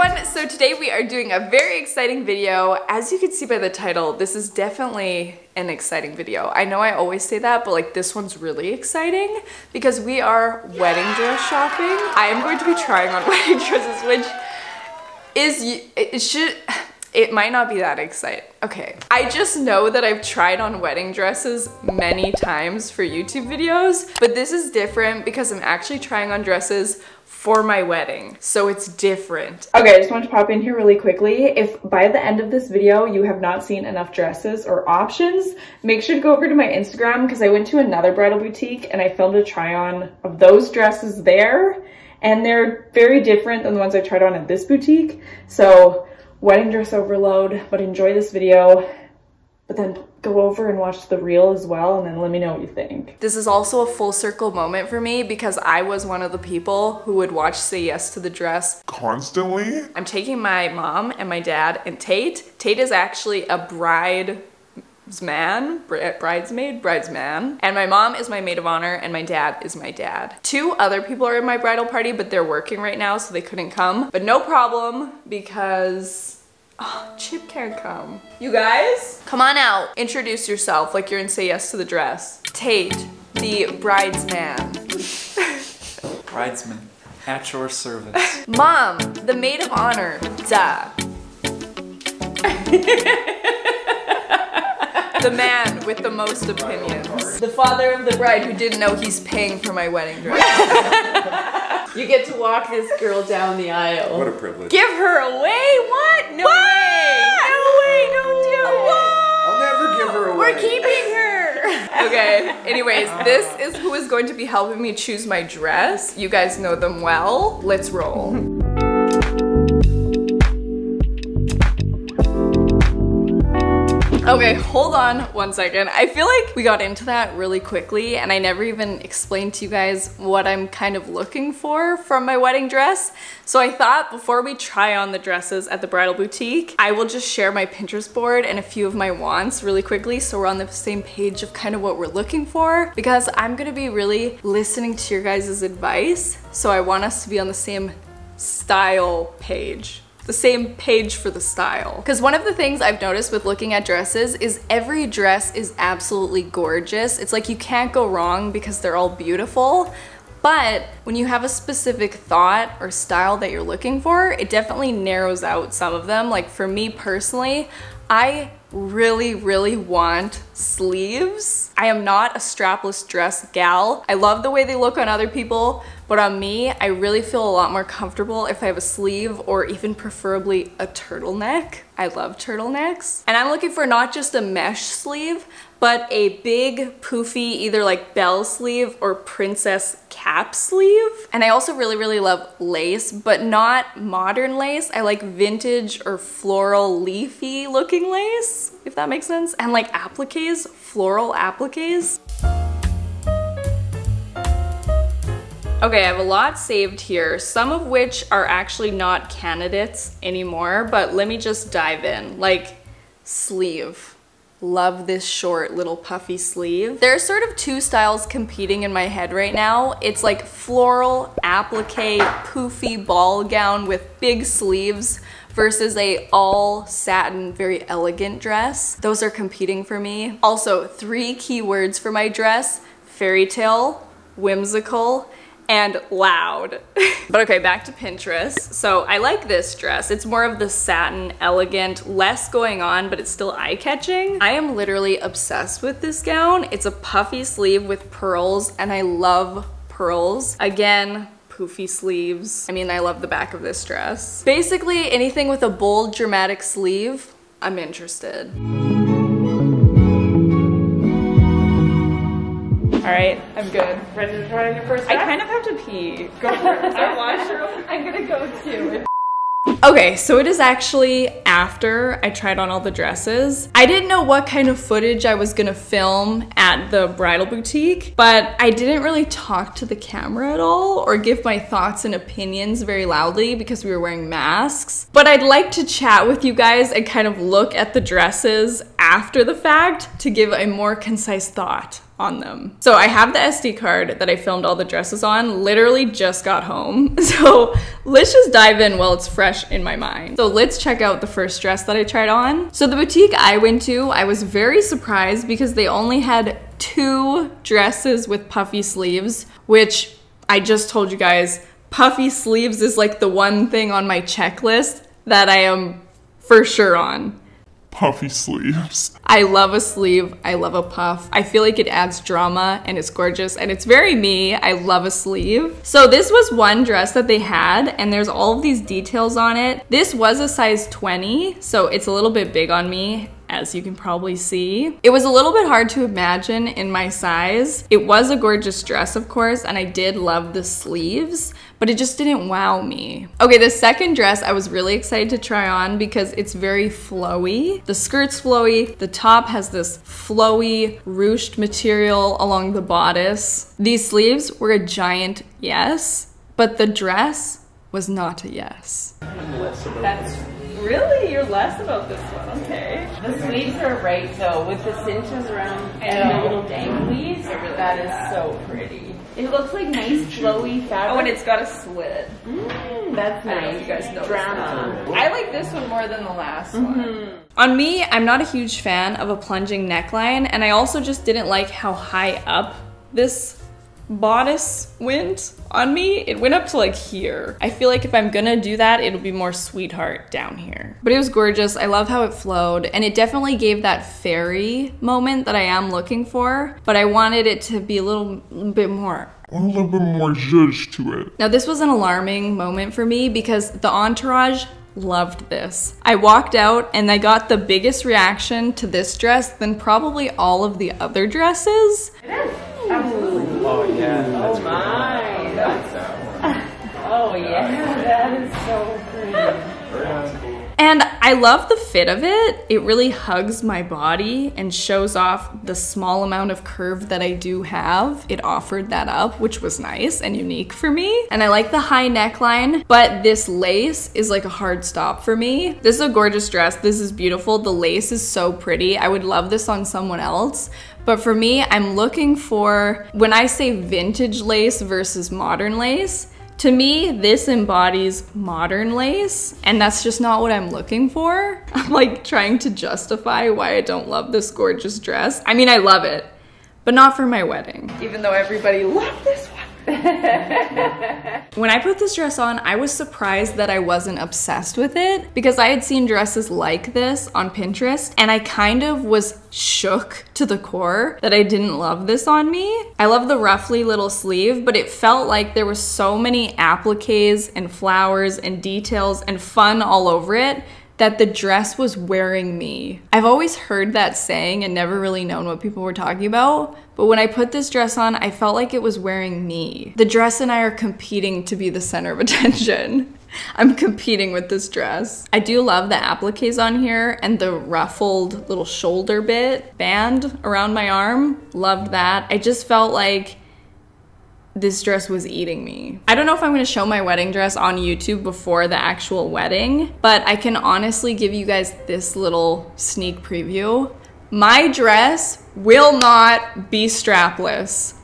everyone, so today we are doing a very exciting video. As you can see by the title, this is definitely an exciting video. I know I always say that, but like this one's really exciting because we are wedding dress shopping. I am going to be trying on wedding dresses, which is, it might not be that exciting. Okay, I just know that I've tried on wedding dresses many times for YouTube videos, but this is different because I'm actually trying on dresses for my wedding, so it's different. Okay, I just want to pop in here really quickly. If by the end of this video you have not seen enough dresses or options, make sure to go over to my Instagram because I went to another bridal boutique and I filmed a try on of those dresses there, and they're very different than the ones I tried on at this boutique. So wedding dress overload, but enjoy this video, but then go over and watch the reel as well and then let me know what you think. This is also a full circle moment for me because I was one of the people who would watch Say Yes to the Dress constantly. I'm taking my mom and my dad and Tate. Tate is actually a bridesman, and my mom is my maid of honor and my dad is my dad. Two other people are in my bridal party, but they're working right now so they couldn't come, but no problem because Chip can't come. You guys, come on out. Introduce yourself like you're in Say Yes to the Dress. Tate, the bridesman. Bridesman, at your service. Mom, the maid of honor. Duh. The man with the most opinions. The father of the bride who didn't know he's paying for my wedding dress. You get to walk this girl down the aisle. What a privilege. Give her away? What? No way. No way, don't do it. I'll never give her away. We're keeping her. Okay, anyways, this is who is going to be helping me choose my dress. You guys know them well. Let's roll. Okay, hold on one second. I feel like we got into that really quickly and I never even explained to you guys what I'm kind of looking for from my wedding dress. So I thought before we try on the dresses at the bridal boutique, I will just share my Pinterest board and a few of my wants really quickly so we're on the same page of kind of what we're looking for, because I'm gonna be really listening to your guys' advice. So I want us to be on the same style page. The same page for the style. Because one of the things I've noticed with looking at dresses is every dress is absolutely gorgeous. It's like you can't go wrong because they're all beautiful. But when you have a specific thought or style that you're looking for, it definitely narrows out some of them. Like for me personally, I really want sleeves. I am not a strapless dress gal. I love the way they look on other people, but on me, I really feel a lot more comfortable if I have a sleeve or even preferably a turtleneck. I love turtlenecks. And I'm looking for not just a mesh sleeve, but a big poofy either like bell sleeve or princess cap sleeve. And I also really love lace, but not modern lace. I like vintage or floral leafy looking lace, if that makes sense. And like appliques, floral appliques. Okay, I have a lot saved here, some of which are actually not candidates anymore, but let me just dive in. Like sleeve. Love this short little puffy sleeve. There are sort of two styles competing in my head right now. It's like floral applique poofy ball gown with big sleeves versus a all satin, very elegant dress. Those are competing for me. Also, 3 keywords for my dress: fairy tale, whimsical, and loud. But okay, back to Pinterest. So I like this dress. It's more of the satin, elegant, less going on, but it's still eye-catching. I am literally obsessed with this gown. It's a puffy sleeve with pearls, and I love pearls. Again, poofy sleeves. I mean, I love the back of this dress. Basically, anything with a bold, dramatic sleeve, I'm interested. All right, I'm good. Ready to try on your first dress? I kind of have to pee. Go for it. Is there a washroom? I'm gonna go too. Okay, so it is actually after I tried on all the dresses. I didn't know what kind of footage I was gonna film at the bridal boutique, but I didn't really talk to the camera at all or give my thoughts and opinions very loudly because we were wearing masks. But I'd like to chat with you guys and kind of look at the dresses after the fact to give a more concise thought on them. So I have the SD card that I filmed all the dresses on, literally just got home. So let's just dive in while it's fresh in my mind. So let's check out the first dress that I tried on. So the boutique I went to, I was very surprised because they only had 2 dresses with puffy sleeves, which I just told you guys, puffy sleeves is like the one thing on my checklist that I am for sure on. Puffy sleeves. I love a sleeve. I love a puff. I feel like it adds drama and it's gorgeous and it's very me. I love a sleeve. So this was one dress that they had and there's all of these details on it. This was a size 20, so it's a little bit big on me, as you can probably see. It was a little bit hard to imagine in my size. It was a gorgeous dress, of course, and I did love the sleeves, but it just didn't wow me. Okay, the second dress I was really excited to try on because it's very flowy. The skirt's flowy, the top has this flowy ruched material along the bodice. These sleeves were a giant yes, but the dress was not a yes. That's really, you're less about this one. Okay. The sleeves are right though, with the cinches around and the little danglies. That is so pretty. It looks like nice flowy fabric. Oh, and it's got a slit. That's I don't know nice. if you guys noticed Drama. that. I like this one more than the last one. On me, I'm not a huge fan of a plunging neckline, and I also just didn't like how high up this bodice went on me. It went up to like here. I feel like if I'm gonna do that, it'll be more sweetheart down here. But it was gorgeous. I love how it flowed, and it definitely gave that fairy moment that I am looking for, but I wanted it to be a little bit more. A little bit more zhuzh to it. Now this was an alarming moment for me because the entourage loved this. I walked out and I got the biggest reaction to this dress than probably all of the other dresses. Absolutely. Oh yeah. Oh my. Oh yeah, that is so pretty. And I love the fit of it. It really hugs my body and shows off the small amount of curve that I do have. It offered that up, which was nice and unique for me. And I like the high neckline, but this lace is like a hard stop for me. This is a gorgeous dress. This is beautiful. The lace is so pretty. I would love this on someone else. But for me, I'm looking for, when I say vintage lace versus modern lace, to me, this embodies modern lace, and that's just not what I'm looking for. I'm like trying to justify why I don't love this gorgeous dress. I mean, I love it, but not for my wedding. Even though everybody loved this one. When I put this dress on, I was surprised that I wasn't obsessed with it because I had seen dresses like this on Pinterest and I kind of was shook to the core that I didn't love this on me. I love the roughly little sleeve, but it felt like there were so many appliques and flowers and details and fun all over it that the dress was wearing me. I've always heard that saying and never really known what people were talking about, but when I put this dress on, I felt like it was wearing me. The dress and I are competing to be the center of attention. I'm competing with this dress. I do love the appliques on here and the ruffled little shoulder band around my arm. Loved that. I just felt like this dress was eating me. I don't know if I'm gonna show my wedding dress on YouTube before the actual wedding, but I can honestly give you guys this little sneak preview. My dress will not be strapless.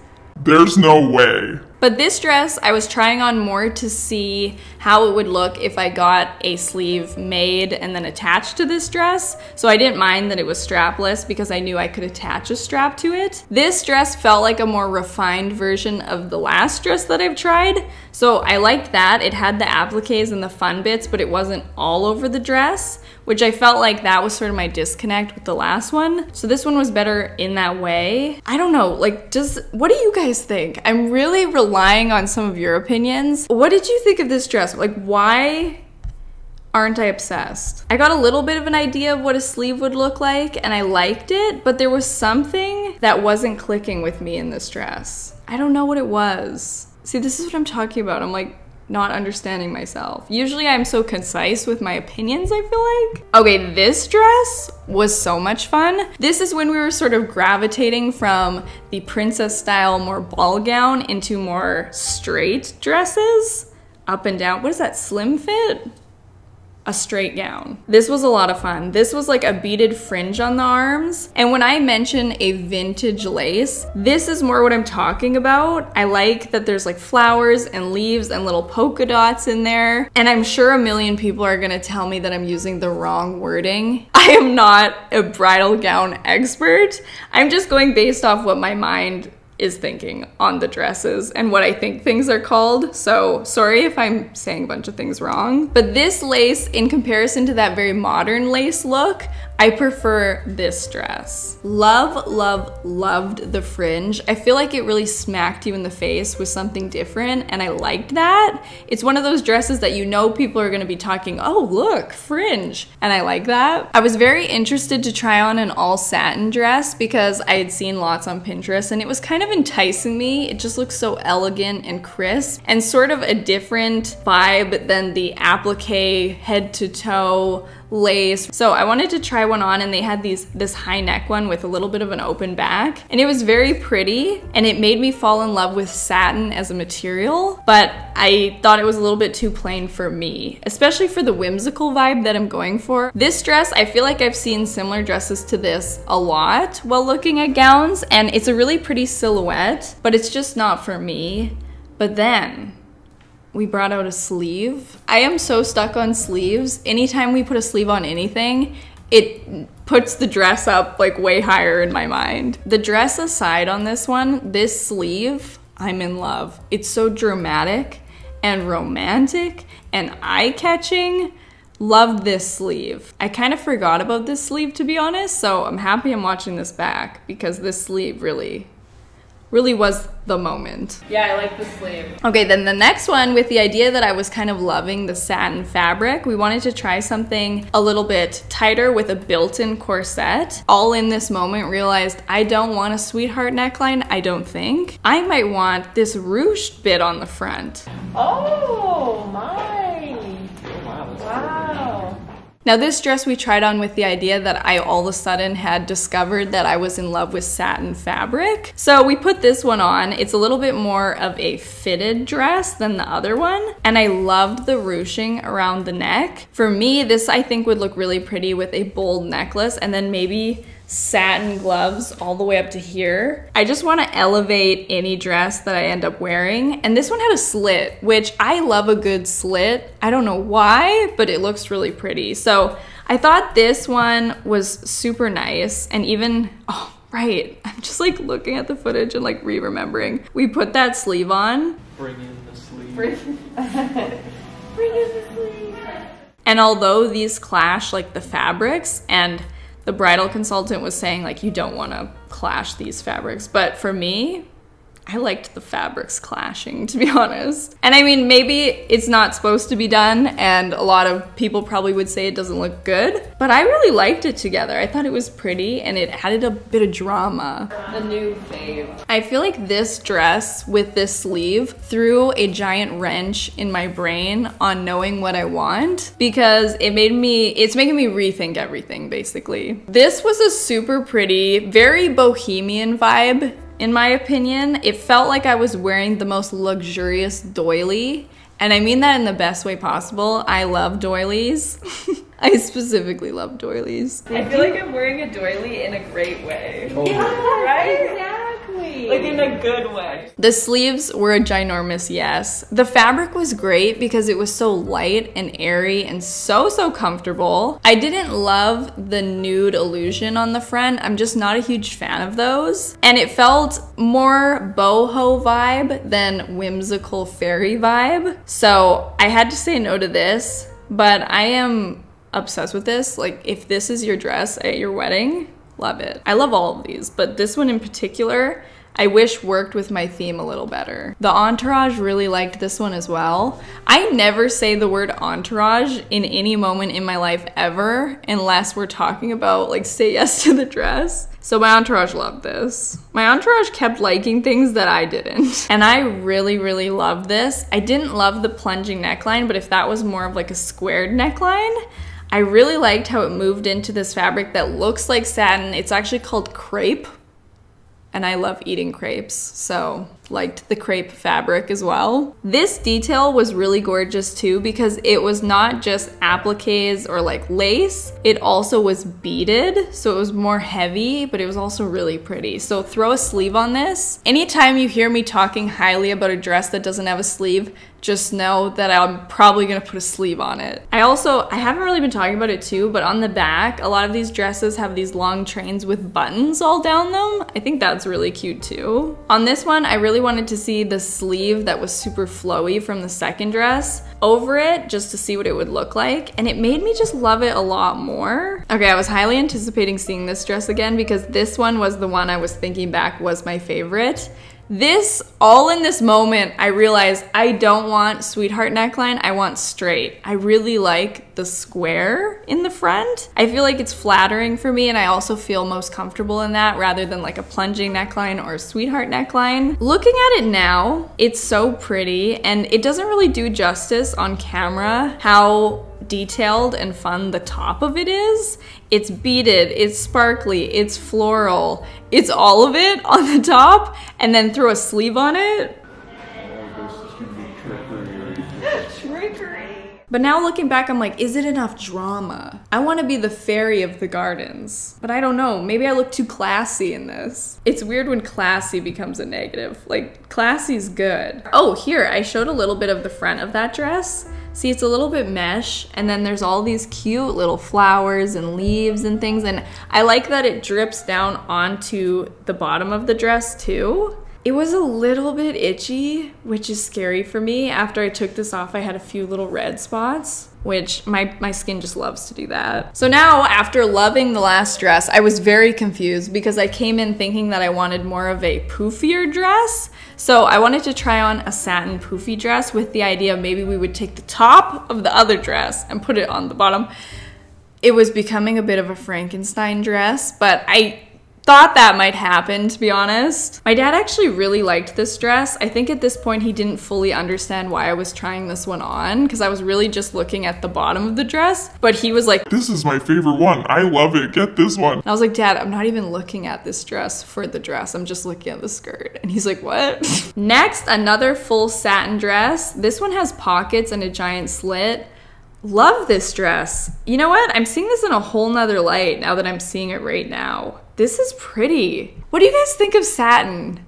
There's no way. But this dress, I was trying on more to see how it would look if I got a sleeve made and then attached to this dress. So I didn't mind that it was strapless because I knew I could attach a strap to it. This dress felt like a more refined version of the last dress that I've tried. So I liked that. It had the appliques and the fun bits, but it wasn't all over the dress, which I felt like that was sort of my disconnect with the last one. So this one was better in that way. I don't know, like, what do you guys think? I'm really relying on some of your opinions. What did you think of this dress? Like, why aren't I obsessed? I got a little bit of an idea of what a sleeve would look like and I liked it, but there was something that wasn't clicking with me in this dress. I don't know what it was. See, this is what I'm talking about. I'm like, not understanding myself. Usually I'm so concise with my opinions, I feel like. Okay, this dress was so much fun. This is when we were sort of gravitating from the princess style, more ball gown into more straight dresses, up and down. What is that, slim fit? a straight gown. This was a lot of fun. This was like a beaded fringe on the arms. And when I mention a vintage lace, this is more what I'm talking about. I like that there's like flowers and leaves and little polka dots in there. And I'm sure a million people are gonna tell me that I'm using the wrong wording. I am not a bridal gown expert. I'm just going based off what my mind is thinking on the dresses and what I think things are called. So sorry if I'm saying a bunch of things wrong. But this lace, in comparison to that very modern lace look, I prefer this dress. Love, love, loved the fringe. I feel like it really smacked you in the face with something different, and I liked that. It's one of those dresses that you know people are gonna be talking, oh look, fringe, and I like that. I was very interested to try on an all satin dress because I had seen lots on Pinterest and it was kind of enticing me. It just looks so elegant and crisp and sort of a different vibe than the applique head to toe lace. So I wanted to try one on, and they had this high neck one with a little bit of an open back, and it was very pretty, and it made me fall in love with satin as a material, but I thought it was a little bit too plain for me, especially for the whimsical vibe that I'm going for. This dress, I feel like I've seen similar dresses to this a lot while looking at gowns, and it's a really pretty silhouette, but it's just not for me. But then we brought out a sleeve. I am so stuck on sleeves. Anytime we put a sleeve on anything, it puts the dress up like way higher in my mind. The dress aside on this one, this sleeve, I'm in love. It's so dramatic and romantic and eye-catching. Love this sleeve. I kind of forgot about this sleeve, to be honest, so I'm happy I'm watching this back because this sleeve really was the moment. Yeah, I like the sleeve. Okay, then the next one, with the idea that I was kind of loving the satin fabric, we wanted to try something a little bit tighter with a built-in corset. All in this moment realized I don't want a sweetheart neckline, I don't think. I might want this ruched bit on the front. Oh my! Wow. Now this dress we tried on with the idea that I all of a sudden had discovered that I was in love with satin fabric. So we put this one on. It's a little bit more of a fitted dress than the other one. And I loved the ruching around the neck. For me, this I think would look really pretty with a bold necklace and then maybe satin gloves all the way up to here. I just want to elevate any dress that I end up wearing. And this one had a slit, which I love a good slit. I don't know why, but it looks really pretty. So I thought this one was super nice. And even, oh, right, I'm just like looking at the footage and like re-remembering. We put that sleeve on. Bring in the sleeve. Bring in the sleeve. And although these clash like the fabrics, and the bridal consultant was saying like you don't want to clash these fabrics, but for me, I liked the fabrics clashing, to be honest. And I mean, maybe it's not supposed to be done, and a lot of people probably would say it doesn't look good, but I really liked it together. I thought it was pretty, and it added a bit of drama. The new fave. I feel like this dress with this sleeve threw a giant wrench in my brain on knowing what I want, because it's making me rethink everything, basically. This was a super pretty, very bohemian vibe. In my opinion, it felt like I was wearing the most luxurious doily, and I mean that in the best way possible. I love doilies. I specifically love doilies. I feel like I'm wearing a doily in a great way. Totally. Yeah, right? Exactly. Like in a good way. The sleeves were a ginormous yes. The fabric was great because it was so light and airy and so comfortable. I didn't love the nude illusion on the front. I'm just not a huge fan of those. And it felt more boho vibe than whimsical fairy vibe. So I had to say no to this, but I am obsessed with this. Like, if this is your dress at your wedding, love it. I love all of these, but this one in particular, I wish worked with my theme a little better. The entourage really liked this one as well. I never say the word entourage in any moment in my life ever, unless we're talking about like say yes to the dress. So my entourage loved this. My entourage kept liking things that I didn't. And I really loved this. I didn't love the plunging neckline, but if that was more of like a squared neckline, I really liked how it moved into this fabric that looks like satin. It's actually called crepe, and I love eating crepes, so liked the crepe fabric as well. This detail was really gorgeous too because it was not just appliques or like lace, it also was beaded, so it was more heavy, but it was also really pretty. So throw a sleeve on this. Anytime you hear me talking highly about a dress that doesn't have a sleeve, just know that I'm probably gonna put a sleeve on it. I haven't really been talking about it too, but on the back, a lot of these dresses have these long trains with buttons all down them. I think that's really cute too. On this one, I really wanted to see the sleeve that was super flowy from the second dress over it just to see what it would look like, and it made me just love it a lot more. Okay, I was highly anticipating seeing this dress again because this one was the one I was thinking back was my favorite. All in this moment, I realized I don't want sweetheart neckline, I want straight. I really like the square in the front. I feel like it's flattering for me and I also feel most comfortable in that rather than like a plunging neckline or a sweetheart neckline. Looking at it now, it's so pretty and it doesn't really do justice on camera how detailed and fun the top of it is. It's beaded, it's sparkly, it's floral, it's all of it on the top, and then throw a sleeve on it. Trickery. But now looking back, I'm like, is it enough drama? I want to be the fairy of the gardens, but I don't know, maybe I look too classy in this. It's weird when classy becomes a negative. Like, classy's good. Oh, here, I showed a little bit of the front of that dress. See, it's a little bit mesh, and then there's all these cute little flowers and leaves and things, and I like that it drips down onto the bottom of the dress too. It was a little bit itchy, which is scary for me. After I took this off, I had a few little red spots, which my skin just loves to do that. So now, after loving the last dress, I was very confused because I came in thinking that I wanted more of a poofier dress. So I wanted to try on a satin poofy dress with the idea maybe we would take the top of the other dress and put it on the bottom. It was becoming a bit of a Frankenstein dress, but I thought that might happen, to be honest. My dad actually really liked this dress. I think at this point he didn't fully understand why I was trying this one on because I was really just looking at the bottom of the dress, but he was like, This is my favorite one. I love it. Get this one. and I was like, Dad, I'm not even looking at this dress for the dress. I'm just looking at the skirt. And he's like, what? Next, another full satin dress. This one has pockets and a giant slit. Love this dress. You know what? I'm seeing this in a whole nother light now that I'm seeing it right now. This is pretty. What do you guys think of satin?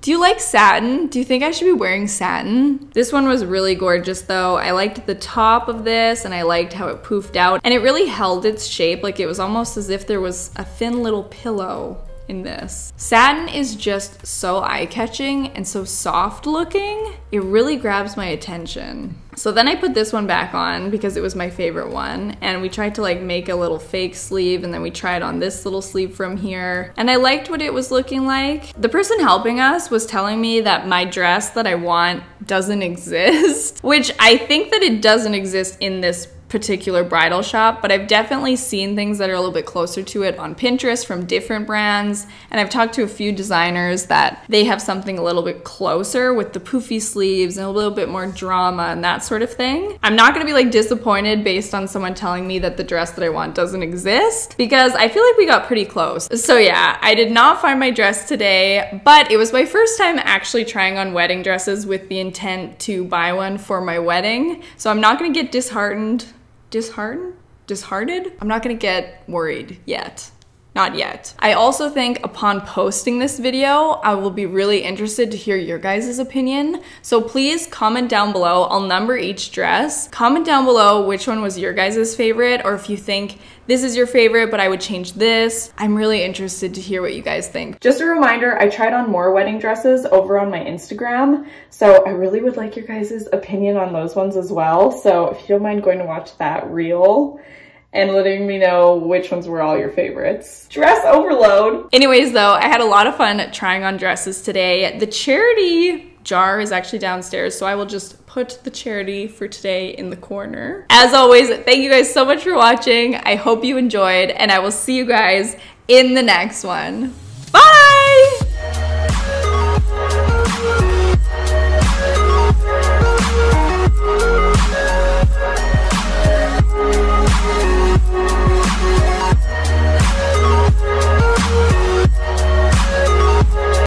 Do you like satin? Do you think I should be wearing satin? This one was really gorgeous though. I liked the top of this and I liked how it poofed out and it really held its shape. Like it was almost as if there was a thin little pillow in this. Satin is just so eye-catching and so soft looking. It really grabs my attention. So then I put this one back on because it was my favorite one, and we tried to like make a little fake sleeve, and then we tried on this little sleeve from here, and I liked what it was looking like. The person helping us was telling me that my dress that I want doesn't exist, which I think that it doesn't exist in this particular bridal shop, but I've definitely seen things that are a little bit closer to it on Pinterest from different brands, and I've talked to a few designers that they have something a little bit closer with the poofy sleeves and a little bit more drama and that sort of thing. I'm not gonna be like disappointed based on someone telling me that the dress that I want doesn't exist because I feel like we got pretty close. So yeah, I did not find my dress today, but it was my first time actually trying on wedding dresses with the intent to buy one for my wedding, so I'm not gonna get disheartened? I'm not gonna get worried yet. Not yet. I also think upon posting this video, I will be really interested to hear your guys' opinion. So please comment down below. I'll number each dress. Comment down below which one was your guys' favorite, or if you think this is your favorite, but I would change this. I'm really interested to hear what you guys think. Just a reminder, I tried on more wedding dresses over on my Instagram, so I really would like your guys' opinion on those ones as well. So if you don't mind going to watch that reel and letting me know which ones were all your favorites. Dress overload. Anyways though, I had a lot of fun trying on dresses today. The charity jar is actually downstairs, so I will just put the charity for today in the corner. As always, thank you guys so much for watching. I hope you enjoyed, and I will see you guys in the next one. Bye!